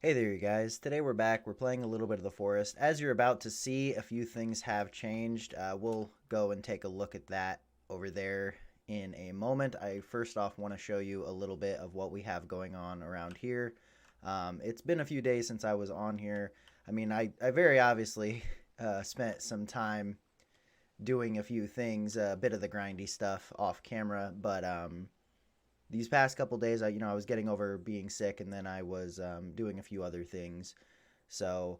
Hey there, you guys. Today we're back. We're playing a little bit of the forest. As you're about to see, a few things have changed. We'll go and take a look at that over there in a moment. I first off want to show you a little bit of what we have going on around here. It's been a few days since I was on here. I very obviously spent some time doing a few things, a bit of the grindy stuff off camera, but these past couple days, I was getting over being sick, and then I was doing a few other things. So,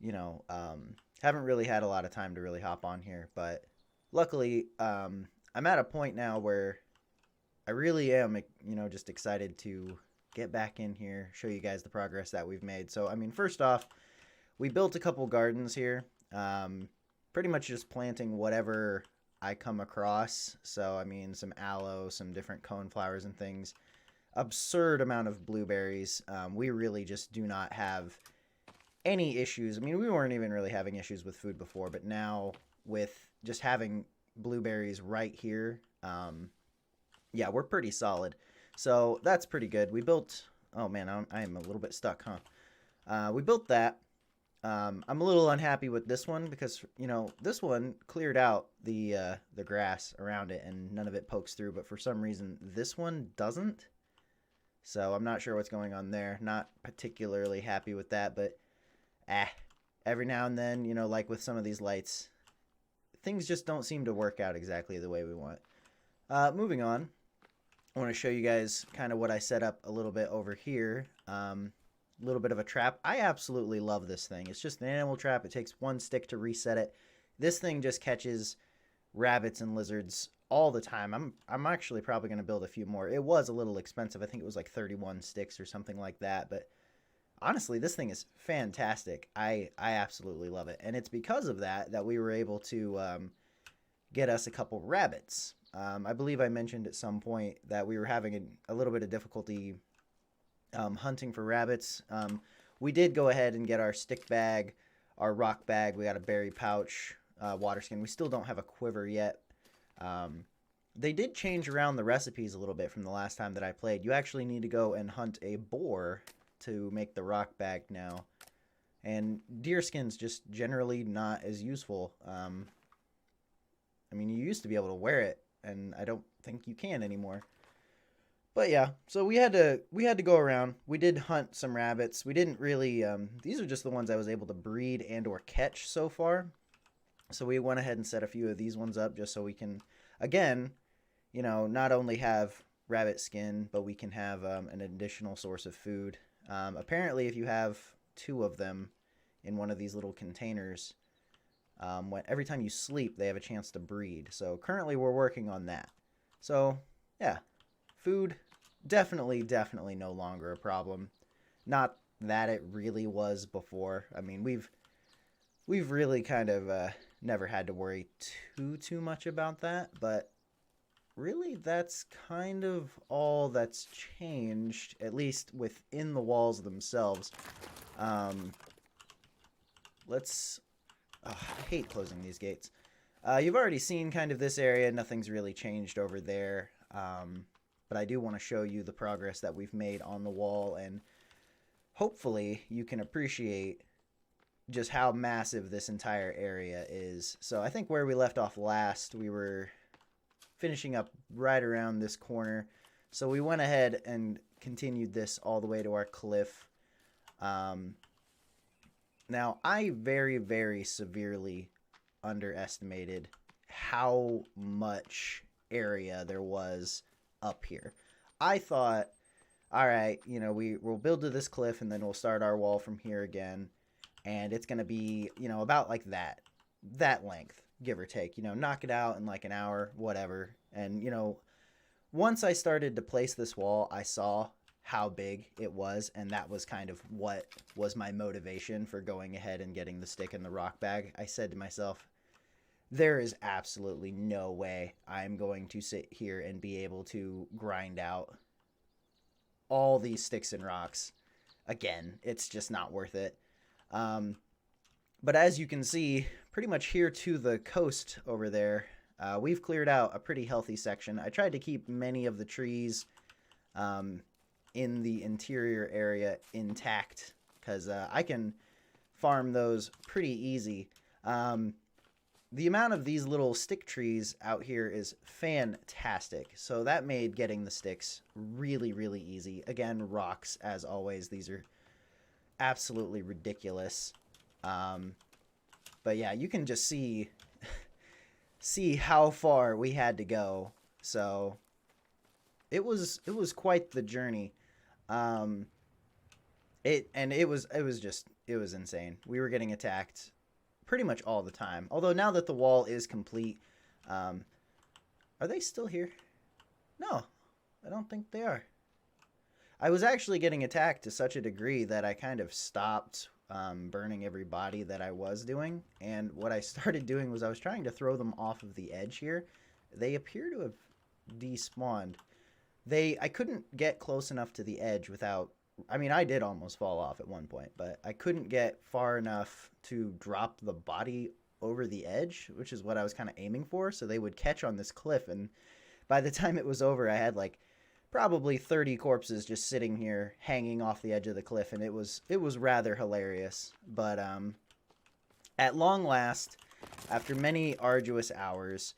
haven't really had a lot of time to really hop on here. But luckily, I'm at a point now where I really am, just excited to get back in here, show you guys the progress that we've made. So, first off, we built a couple gardens here. Pretty much just planting whatever I come across. So, some aloe, some different cone flowers and things. Absurd amount of blueberries. We really just do not have any issues. We weren't even really having issues with food before, but now with just having blueberries right here, yeah, we're pretty solid. So that's pretty good. We built, oh man, I'm a little bit stuck, huh? We built that. I'm a little unhappy with this one because this one cleared out the grass around it and none of it pokes through. But for some reason, this one doesn't. So I'm not sure what's going on there. Not particularly happy with that, but every now and then, like with some of these lights, things just don't seem to work out exactly the way we want. Moving on, I want to show you guys kind of what I set up a little bit over here. Little bit of a trap. I absolutely love this thing. It's just an animal trap. It takes one stick to reset it. This thing just catches rabbits and lizards all the time. I'm actually probably going to build a few more. It was a little expensive. I think it was like 31 sticks or something like that, but honestly, this thing is fantastic. I absolutely love it. And it's because of that we were able to get us a couple rabbits. I believe I mentioned at some point that we were having a little bit of difficulty hunting for rabbits. We did go ahead and get our stick bag, our rock bag. We got a berry pouch, water skin. We still don't have a quiver yet. They did change around the recipes a little bit from the last time that I played. You actually need to go and hunt a boar to make the rock bag now. And deer skin's just generally not as useful. You used to be able to wear it, and I don't think you can anymore. But yeah, so we had to go around. We did hunt some rabbits. We didn't really. These are just the ones I was able to breed and or catch so far. So we went ahead and set a few of these ones up just so we can, again, not only have rabbit skin, but we can have an additional source of food. Apparently, if you have two of them in one of these little containers, every time you sleep, they have a chance to breed. So currently, we're working on that. So yeah, food definitely no longer a problem. Not that it really was before. We've really kind of never had to worry too much about that, but really that's kind of all that's changed, at least within the walls themselves. Um, let's. Oh, I hate closing these gates. You've already seen kind of this area. Nothing's really changed over there. But I do want to show you the progress that we've made on the wall, and hopefully you can appreciate just how massive this entire area is. So I think where we left off last, we were finishing up right around this corner. So we went ahead and continued this all the way to our cliff. Now, I very severely underestimated how much area there was up here. I thought, all right, we'll build to this cliff and then we'll start our wall from here again. And it's going to be, about like that length, give or take, knock it out in like an hour, whatever. And, once I started to place this wall, I saw how big it was. And that was kind of what was my motivation for going ahead and getting the stick and the rock bag. I said to myself, there is absolutely no way I'm going to sit here and be able to grind out all these sticks and rocks again. It's just not worth it. But as you can see, pretty much here to the coast over there, we've cleared out a pretty healthy section. I tried to keep many of the trees in the interior area intact, because I can farm those pretty easy. The amount of these little stick trees out here is fantastic. So that made getting the sticks really, really easy. Again, rocks, as always. These are absolutely ridiculous. But yeah, you can just see how far we had to go. So it was quite the journey. It was insane. We were getting attacked pretty much all the time. Although now that the wall is complete, are they still here? No, I don't think they are. I was actually getting attacked to such a degree that I kind of stopped burning every body that I was doing. And what I started doing was I was trying to throw them off of the edge here. They appear to have despawned. I couldn't get close enough to the edge without... I mean, I did almost fall off at one point, but I couldn't get far enough to drop the body over the edge, which is what I was kind of aiming for. So they would catch on this cliff, and by the time it was over, I had like probably 30 corpses just sitting here hanging off the edge of the cliff, and it was rather hilarious. But at long last, after many arduous hours,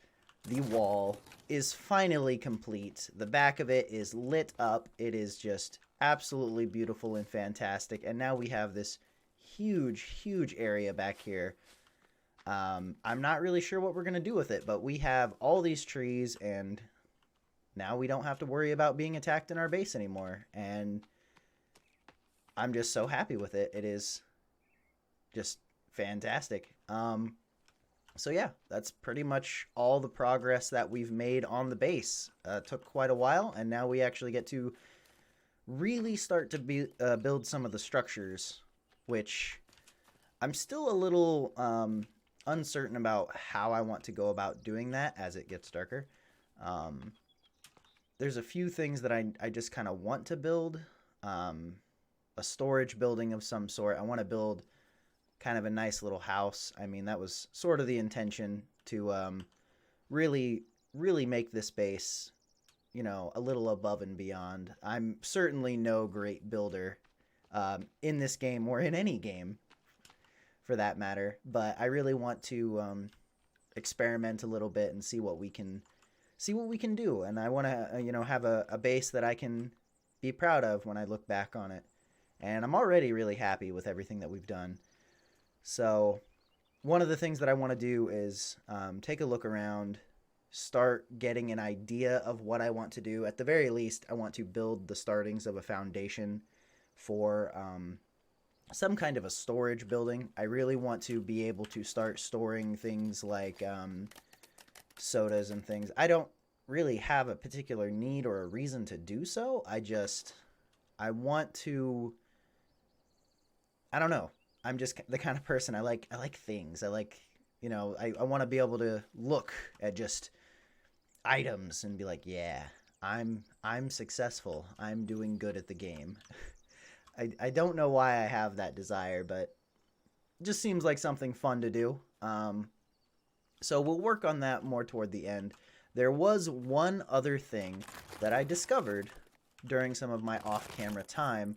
the wall is finally complete. The back of it is lit up. It is just absolutely beautiful and fantastic. And now we have this huge area back here. I'm not really sure what we're going to do with it, but we have all these trees, and now we don't have to worry about being attacked in our base anymore. And I'm just so happy with it. It is just fantastic. So yeah, that's pretty much all the progress that we've made on the base. Took quite a while, and now we actually get to really start to build some of the structures, which I'm still a little uncertain about how I want to go about doing that as it gets darker. There's a few things that I just kind of want to build. A storage building of some sort. I want to build kind of a nice little house. I mean, that was sort of the intention, to really make this base, you know, a little above and beyond. I'm certainly no great builder in this game, or in any game for that matter, but I really want to experiment a little bit and see what we can do. And I want to you know, have a base that I can be proud of when I look back on it. And I'm already really happy with everything that we've done. So one of the things that I want to do is take a look around, start getting an idea of what I want to do. At the very least, I want to build the startings of a foundation for some kind of a storage building. I really want to be able to start storing things like sodas and things. I don't really have a particular need or a reason to do so. I want to... I don't know. I'm just the kind of person, I like things. I like, you know, I want to be able to look at just items and be like, yeah, I'm successful. I'm doing good at the game. I don't know why I have that desire, but it just seems like something fun to do. So we'll work on that more toward the end. There was one other thing that I discovered during some of my off-camera time.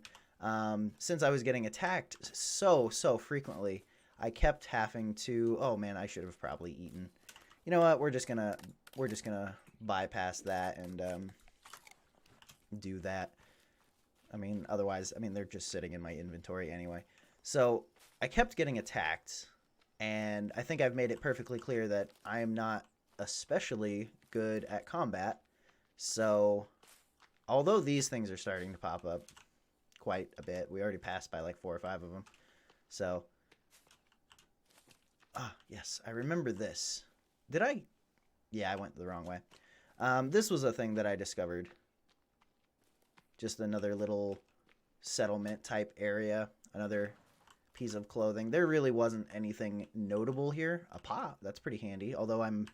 Since I was getting attacked so frequently, I kept having to... Oh man, I should have probably eaten. You know what? We're just gonna bypass that and do that. I mean, otherwise, I mean, they're just sitting in my inventory anyway. So I kept getting attacked, and I think I've made it perfectly clear that I am not especially good at combat. So although these things are starting to pop up quite a bit, we already passed by like 4 or 5 of them. So yes, I remember this. Did I? Yeah, I went the wrong way. This was a thing that I discovered. Just another little settlement type area, another piece of clothing. There really wasn't anything notable here. A pot, that's pretty handy, although I'm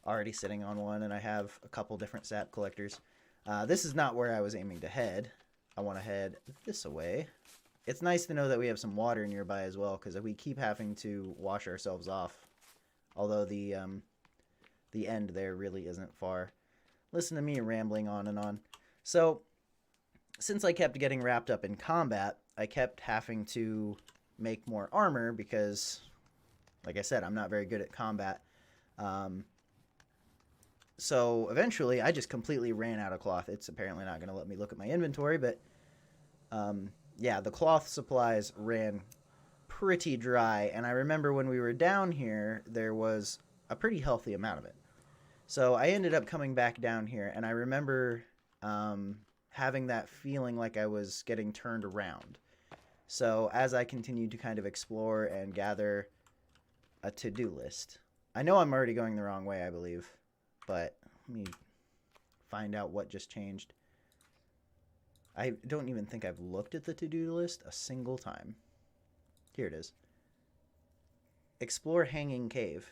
already sitting on one and I have a couple different sap collectors. This is not where I was aiming to head. I want to head this way. It's nice to know that we have some water nearby as well, because if we keep having to wash ourselves off, although the end there really isn't far. Listen to me rambling on and on. So since I kept getting wrapped up in combat, I kept having to make more armor because, like I said, I'm not very good at combat. Um, so eventually, I just completely ran out of cloth. It's apparently not going to let me look at my inventory, but yeah, the cloth supplies ran pretty dry. And I remember when we were down here, there was a pretty healthy amount of it. So I ended up coming back down here, and I remember having that feeling like I was getting turned around. So as I continued to kind of explore and gather a to-do list, I know I'm already going the wrong way, I believe, but let me find out what just changed. I don't even think I've looked at the to-do list a single time. Here it is. Explore Hanging Cave.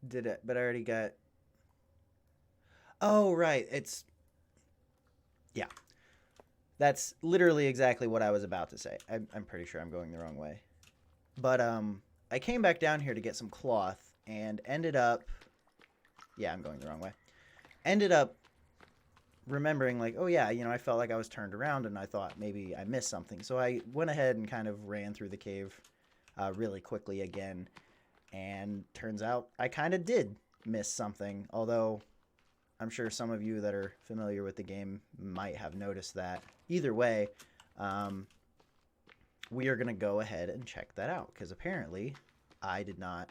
Did it, but I already got... Oh, right. It's... Yeah. That's literally exactly what I was about to say. I'm pretty sure I'm going the wrong way. But I came back down here to get some cloth and ended up... Yeah, I'm going the wrong way. Ended up remembering, like, oh yeah, you know, I felt like I was turned around and I thought maybe I missed something. So I went ahead and kind of ran through the cave really quickly again. And turns out I kind of did miss something, although I'm sure some of you that are familiar with the game might have noticed that. Either way, we are going to go ahead and check that out, because apparently I did not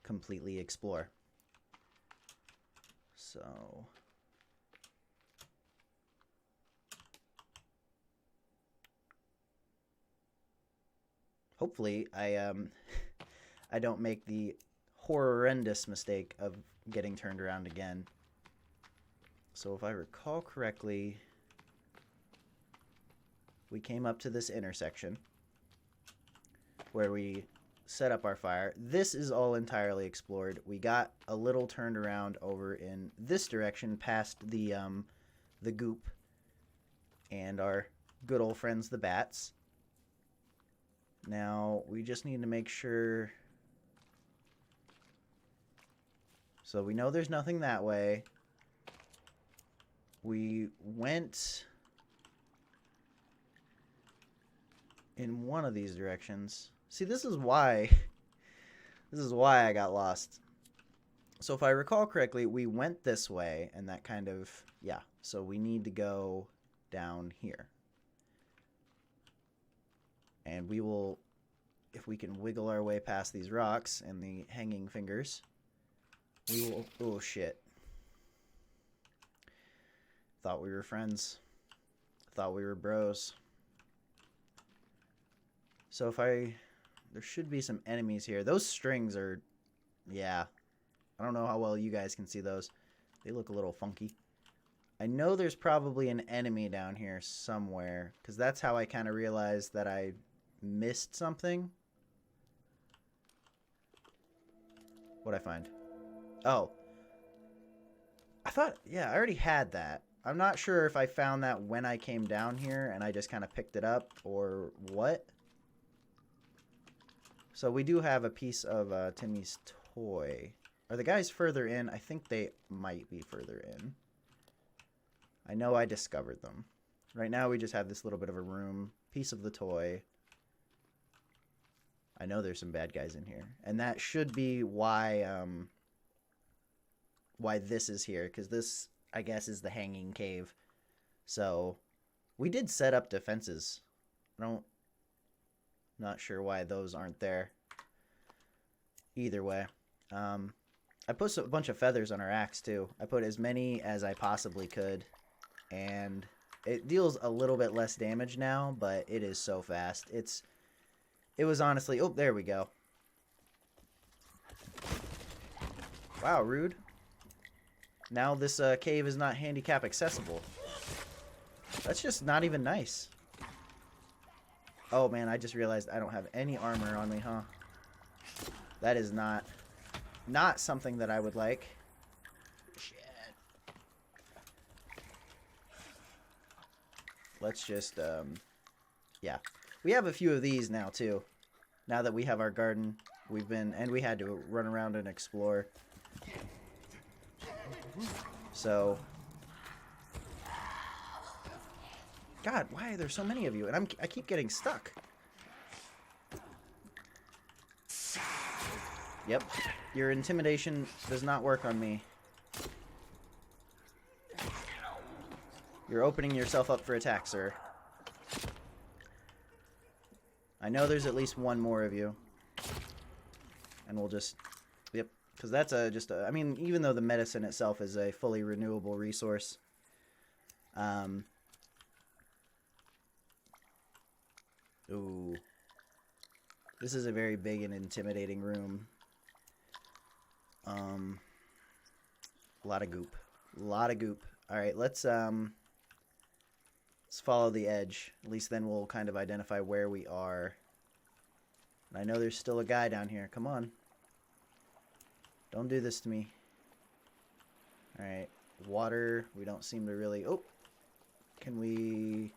completely explore. So... hopefully I don't make the horrendous mistake of getting turned around again. So if I recall correctly, we came up to this intersection where we set up our fire. This is all entirely explored. We got a little turned around over in this direction past the goop and our good old friends the bats. Now, we just need to make sure... So we know there's nothing that way. We went in one of these directions. See, this is why I got lost. So if I recall correctly, we went this way, and that kind of... Yeah, so we need to go down here. And we will, if we can wiggle our way past these rocks and the hanging fingers, we will... Oh, shit. Thought we were friends. Thought we were bros. So if I... There should be some enemies here. Those strings are... Yeah. I don't know how well you guys can see those. They look a little funky. I know there's probably an enemy down here somewhere, because that's how I kind of realized that I missed something. What'd I find? Oh. I thought, yeah, I already had that. I'm not sure if I found that when I came down here and I just kind of picked it up or what. So we do have a piece of Timmy's toy. Are the guys further in? I think they might be further in. I know I discovered them. Right now we just have this little bit of a room, piece of the toy. I know there's some bad guys in here. And that should be why this is here, because this, I guess, is the hanging cave. So we did set up defenses. Not sure why those aren't there. Either way. I put a bunch of feathers on our axe too. I put as many as I possibly could. And it deals a little bit less damage now, but it is so fast. It was honestly... Oh, there we go. Wow, rude. Now this cave is not handicap accessible. That's just not even nice. Oh man, I just realized I don't have any armor on me, huh? That is not something that I would like. Shit. Let's just, yeah. We have a few of these now, too. Now that we have our garden, and we had to run around and explore. So, God, why are there so many of you? And I keep getting stuck. Yep. Your intimidation does not work on me. You're opening yourself up for attack, sir. I know there's at least one more of you. And we'll just... Yep. Because that's I mean, even though the medicine itself is a fully renewable resource. Ooh. This is a very big and intimidating room. A lot of goop. A lot of goop. Alright, let's follow the edge. At least then we'll kind of identify where we are. And I know there's still a guy down here. Come on. Don't do this to me. Alright. Water. We don't seem to really... Oh! Can we...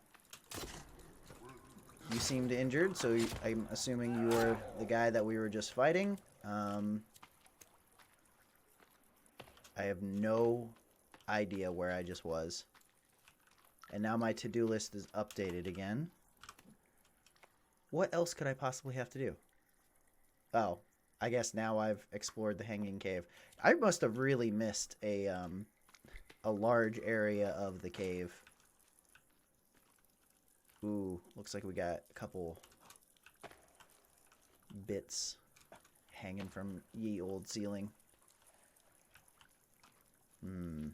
You seemed injured, so I'm assuming you were the guy that we were just fighting. I have no idea where I just was. And now my to-do list is updated again. What else could I possibly have to do? Oh, I guess now I've explored the Hanging Cave. I must have really missed a large area of the cave. Ooh, looks like we got a couple bits hanging from ye old ceiling. Kind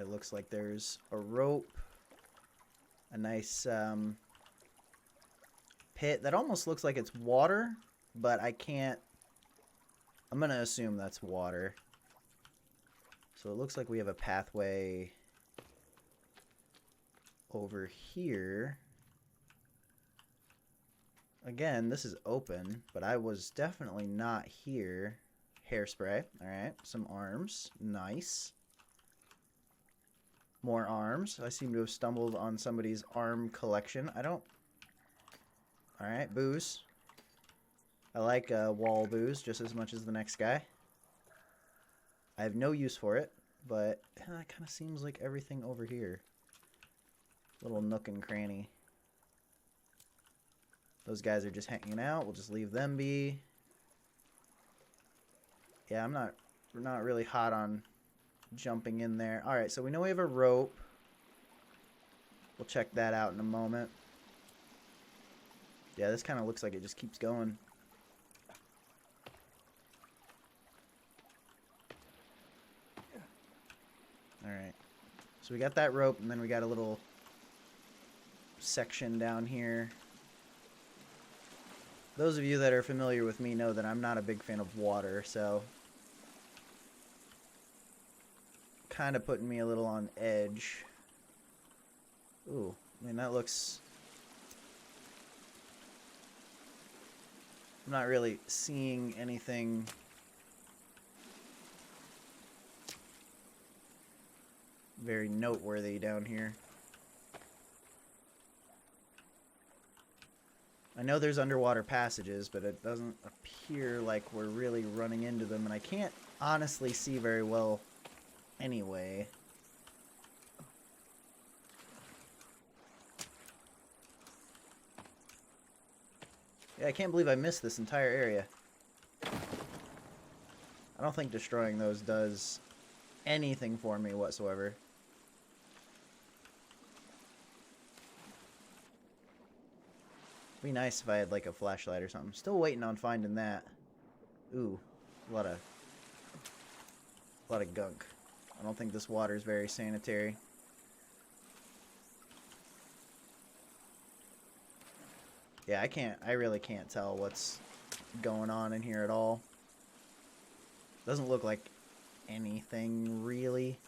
of looks like there's a rope. A nice pit that almost looks like it's water, but I can't... I'm going to assume that's water. So it looks like we have a pathway over here. Again, this is open, but I was definitely not here. Hairspray. Alright, some arms. Nice. More arms. I seem to have stumbled on somebody's arm collection. I don't... Alright, booze. I like wall booze just as much as the next guy. I have no use for it, but it kind of seems like everything over here. Little nook and cranny. Those guys are just hanging out. We'll just leave them be. Yeah, we're not really hot on jumping in there. Alright, so we know we have a rope. We'll check that out in a moment. Yeah, this kind of looks like it just keeps going. Alright. So we got that rope, and then we got a little section down here. Those of you that are familiar with me know that I'm not a big fan of water, so... kind of putting me a little on edge. Ooh, I mean, that looks... I'm not really seeing anything... very noteworthy down here. I know there's underwater passages, but it doesn't appear like we're really running into them, and I can't honestly see very well anyway. Yeah, I can't believe I missed this entire area. I don't think destroying those does anything for me whatsoever. Be nice if I had like a flashlight or something. Still waiting on finding that. Ooh, a lot of gunk. I don't think this water is very sanitary. Yeah, I really can't tell what's going on in here at all. Doesn't look like anything really.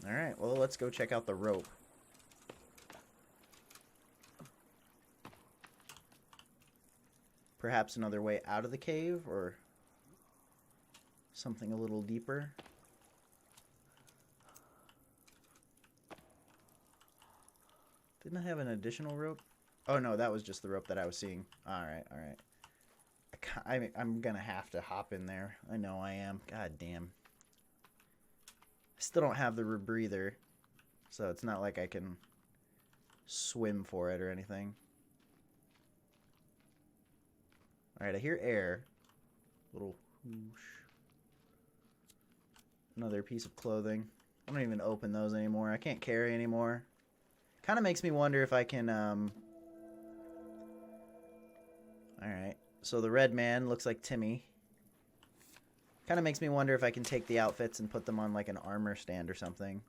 Alright, well, let's go check out the rope. Perhaps another way out of the cave, or something a little deeper. Didn't I have an additional rope? Oh no, that was just the rope that I was seeing. Alright, alright. I'm gonna have to hop in there. I know I am. God damn. I still don't have the rebreather, so it's not like I can swim for it or anything. Alright, I hear air. Little whoosh. Another piece of clothing. I don't even open those anymore. I can't carry anymore. Kind of makes me wonder if I can, Alright. So the red man looks like Timmy. Kind of makes me wonder if I can take the outfits and put them on like an armor stand or something.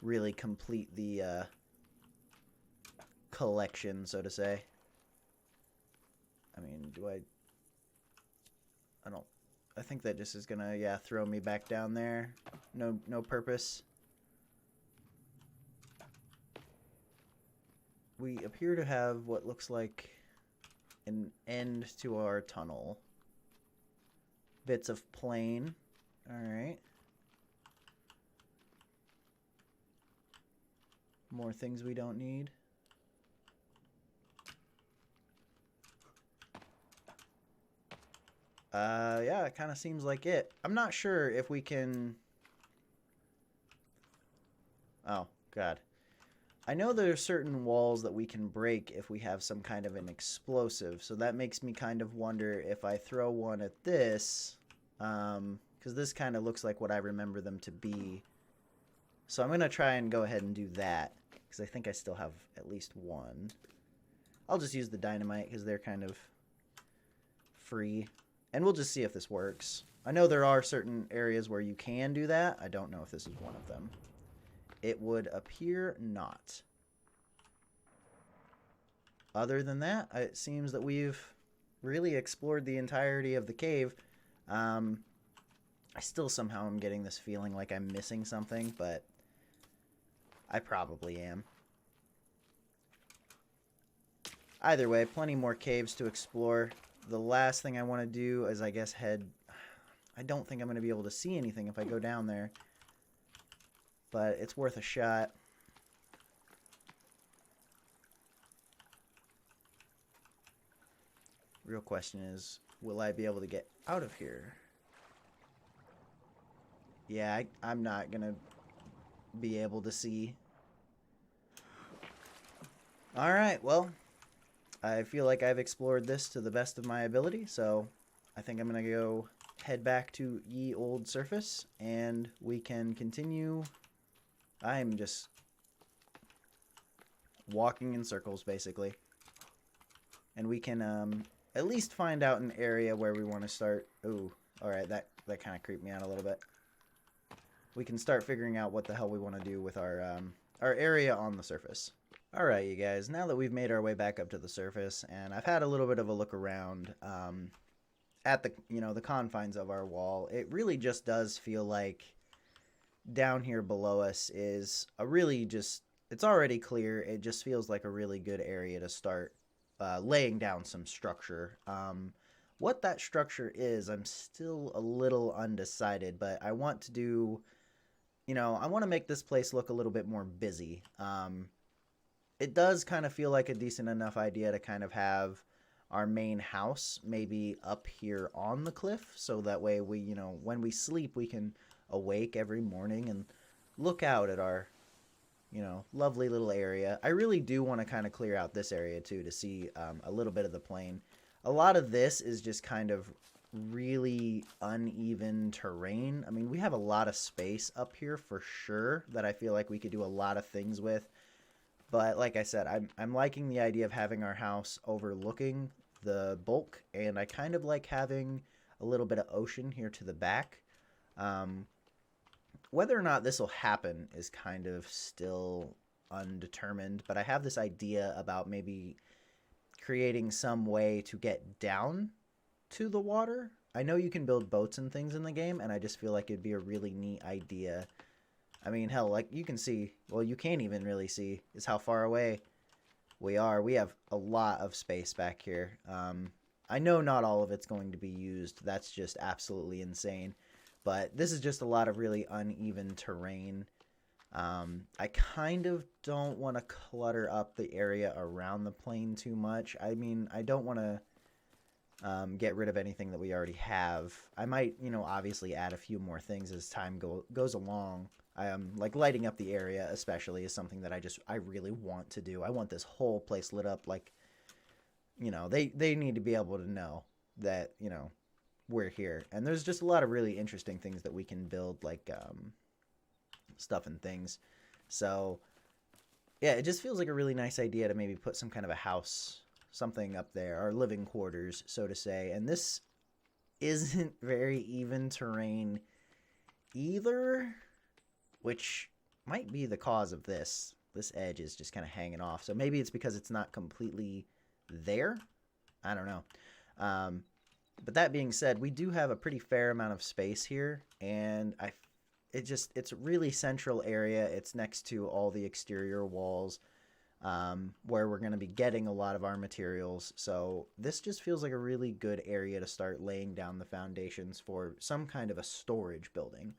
Really complete the collection, so to say. I mean, I think that just is gonna, yeah, throw me back down there. No purpose. We appear to have what looks like an end to our tunnel. Bits of plain. Alright. More things we don't need. Yeah, it kind of seems like it. I'm not sure if we can... Oh, God. I know there are certain walls that we can break if we have some kind of an explosive, so that makes me kind of wonder if I throw one at this, because this kind of looks like what I remember them to be. So I'm going to try and go ahead and do that, because I think I still have at least one. I'll just use the dynamite, because they're kind of free, and we'll just see if this works. I know there are certain areas where you can do that. I don't know if this is one of them. It would appear not. Other than that, it seems that we've really explored the entirety of the cave. I still somehow am getting this feeling like I'm missing something, but I probably am. Either way, plenty more caves to explore. The last thing I want to do is, I guess, head... I don't think I'm going to be able to see anything if I go down there. But it's worth a shot. Real question is, will I be able to get out of here? Yeah, I'm not going to be able to see. Alright, well, I feel like I've explored this to the best of my ability, so I think I'm going to go head back to ye old surface, and we can continue... I'm just walking in circles, basically. And we can at least find out an area where we want to start. Ooh, alright, that kind of creeped me out a little bit. We can start figuring out what the hell we want to do with our area on the surface. Alright, you guys, now that we've made our way back up to the surface, and I've had a little bit of a look around at the, the confines of our wall, it really just does feel like down here below us is a really just, it's already clear. It just feels like a really good area to start laying down some structure. What that structure is, I'm still a little undecided, but I want to do, I want to make this place look a little bit more busy. It does kind of feel like a decent enough idea to kind of have our main house maybe up here on the cliff, so that way we, when we sleep, we can awake every morning and look out at our, lovely little area. I really do want to kind of clear out this area too to see a little bit of the plain. A lot of this is just kind of really uneven terrain. I mean, we have a lot of space up here for sure that I feel like we could do a lot of things with. But like I said, I'm liking the idea of having our house overlooking the bulk, and I kind of like having a little bit of ocean here to the back. Whether or not this will happen is kind of still undetermined, but I have this idea about maybe creating some way to get down to the water. I know you can build boats and things in the game, and I just feel like it'd be a really neat idea. I mean, hell, like you can see, well, you can't even really see, is how far away we are. We have a lot of space back here. I know not all of it's going to be used. That's just absolutely insane. But this is just a lot of really uneven terrain. I kind of don't want to clutter up the area around the plane too much. I mean, I don't want to get rid of anything that we already have. I might, obviously add a few more things as time goes along. Like lighting up the area, especially, is something that I really want to do. I want this whole place lit up. Like, they need to be able to know that we're here. And there's just a lot of really interesting things that we can build, like stuff and things. So yeah, it just feels like a really nice idea to maybe put some kind of a house, something up there, our living quarters, so to say. And this isn't very even terrain either, which might be the cause of this. This edge is just kind of hanging off. So maybe it's because it's not completely there. I don't know. But that being said, we do have a pretty fair amount of space here, and it's a really central area. It's next to all the exterior walls, where we're going to be getting a lot of our materials. So this just feels like a really good area to start laying down the foundations for some kind of a storage building.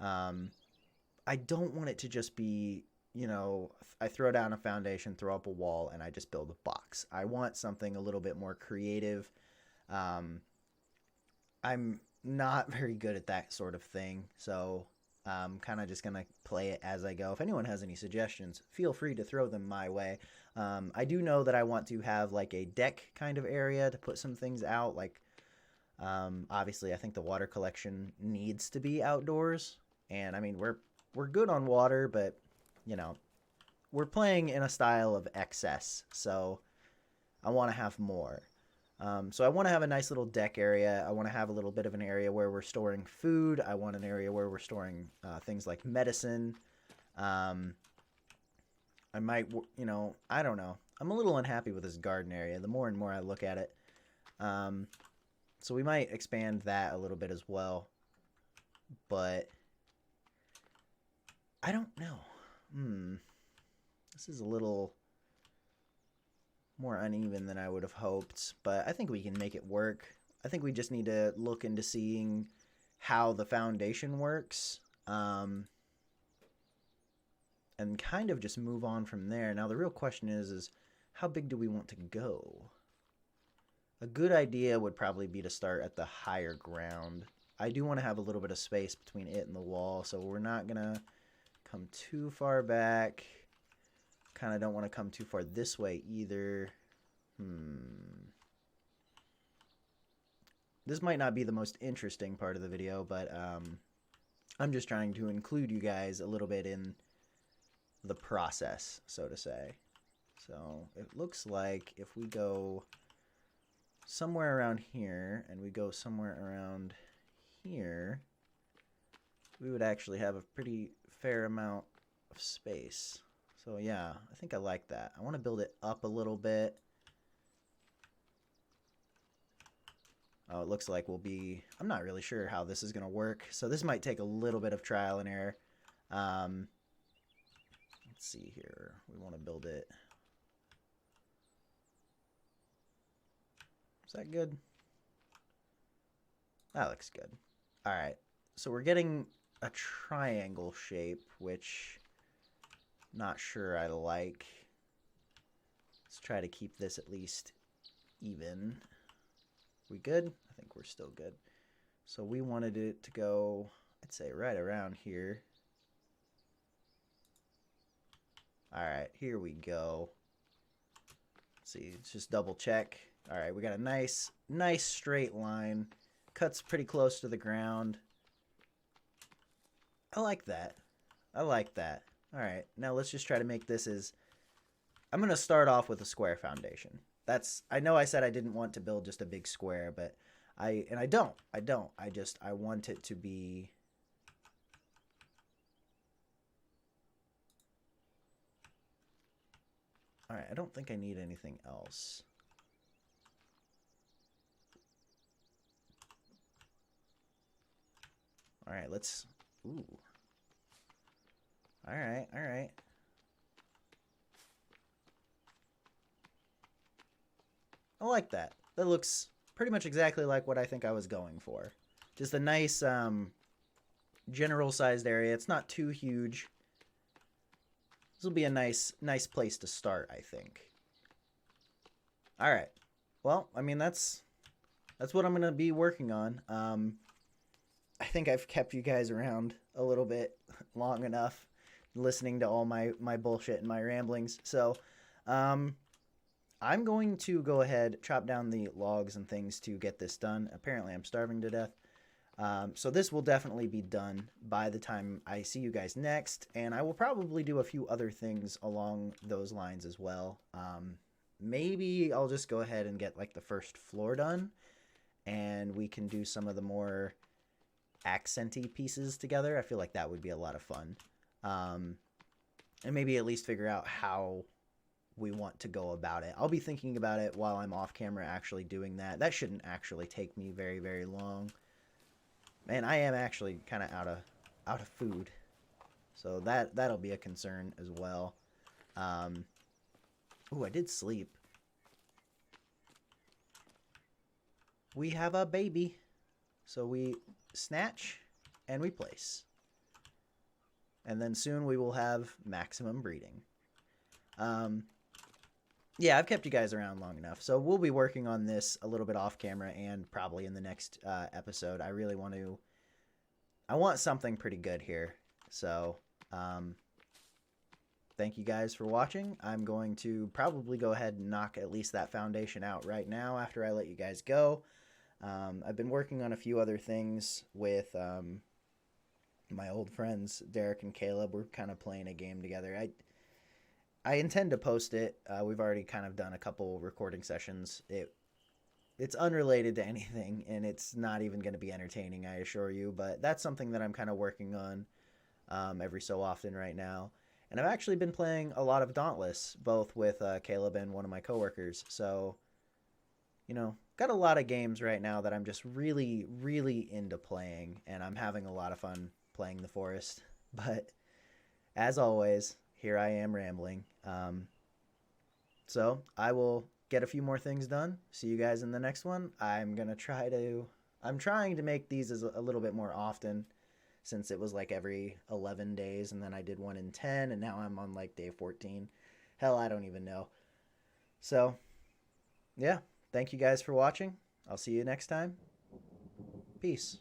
I don't want it to just be, I throw down a foundation, throw up a wall, and I just build a box. I want something a little bit more creative. I'm not very good at that sort of thing, so I'm kind of just going to play it as I go. If anyone has any suggestions, feel free to throw them my way. I do know that I want to have like a deck kind of area to put some things out. Like, obviously, I think the water collection needs to be outdoors. And I mean, we're good on water, but we're playing in a style of excess. So I want to have more. So I want to have a nice little deck area. I want to have a little bit of an area where we're storing food. I want an area where we're storing things like medicine. I might, I don't know. I'm a little unhappy with this garden area the more and more I look at it. So we might expand that a little bit as well. But I don't know. This is a little more uneven than I would have hoped, but I think we can make it work. I think we just need to look into seeing how the foundation works, and kind of just move on from there. Now the real question is how big do we want to go? A good idea would probably be to start at the higher ground. I do want to have a little bit of space between it and the wall, so we're not gonna come too far back. Kind of don't want to come too far this way either. This might not be the most interesting part of the video, but I'm just trying to include you guys a little bit in the process, so to say. So it looks like if we go somewhere around here and we go somewhere around here, we would actually have a pretty fair amount of space. So yeah, I think I like that. I want to build it up a little bit. Oh, it looks like I'm not really sure how this is going to work. So this might take a little bit of trial and error. Let's see here. We want to build it. Is that good? That looks good. All right. So we're getting a triangle shape, which not sure I like. Let's try to keep this at least even. We good? I think we're still good. So we wanted it to go, I'd say right around here. All right, here we go. Let's see, let's just double check. All right, we got a nice straight line. Cuts pretty close to the ground. I like that. I like that. All right, now let's just try to make this I'm going to start off with a square foundation. I know I said I didn't want to build just a big square, but I don't. I want it to be all right. I don't think I need anything else. All right, ooh. All right. I like that. That looks pretty much exactly like what I think I was going for. Just a nice general sized area. It's not too huge. This will be a nice place to start, I think. All right. Well, I mean that's what I'm gonna be working on. I think I've kept you guys around a little bit long enough, listening to all my bullshit and my ramblings. So, um, I'm going to go ahead, chop down the logs and things to get this done. Apparently, I'm starving to death. So this will definitely be done by the time I see you guys next, and I will probably do a few other things along those lines as well. Maybe I'll just go ahead and get like the first floor done, and we can do some of the more accenty pieces together. I feel like that would be a lot of fun. And maybe at least figure out how we want to go about it. I'll be thinking about it while I'm off camera actually doing that. That shouldn't actually take me very, very long. Man, I am actually kind of out of food. So that'll be a concern as well. Ooh, I did sleep. We have a baby. So we snatch and we place. And then soon we will have maximum breeding. Yeah, I've kept you guys around long enough. So we'll be working on this a little bit off camera and probably in the next episode. I really I want something pretty good here. So thank you guys for watching. I'm going to probably go ahead and knock at least that foundation out right now after I let you guys go. I've been working on a few other things with my old friends, Derek and Caleb. We're kind of playing a game together. I intend to post it. We've already kind of done a couple recording sessions. It's unrelated to anything, and it's not even going to be entertaining, I assure you. But that's something that I'm kind of working on every so often right now. And I've actually been playing a lot of Dauntless, both with Caleb and one of my coworkers. So, you know, got a lot of games right now that I'm just really, really into playing, and I'm having a lot of fun playing The Forest. But as always, here I am rambling. So I will get a few more things done. See you guys in the next one. I'm trying to make these as a little bit more often, since it was like every 11 days, and then I did one in 10, and now I'm on like day 14. Hell, I don't even know. So, yeah. Thank you guys for watching. I'll see you next time. Peace.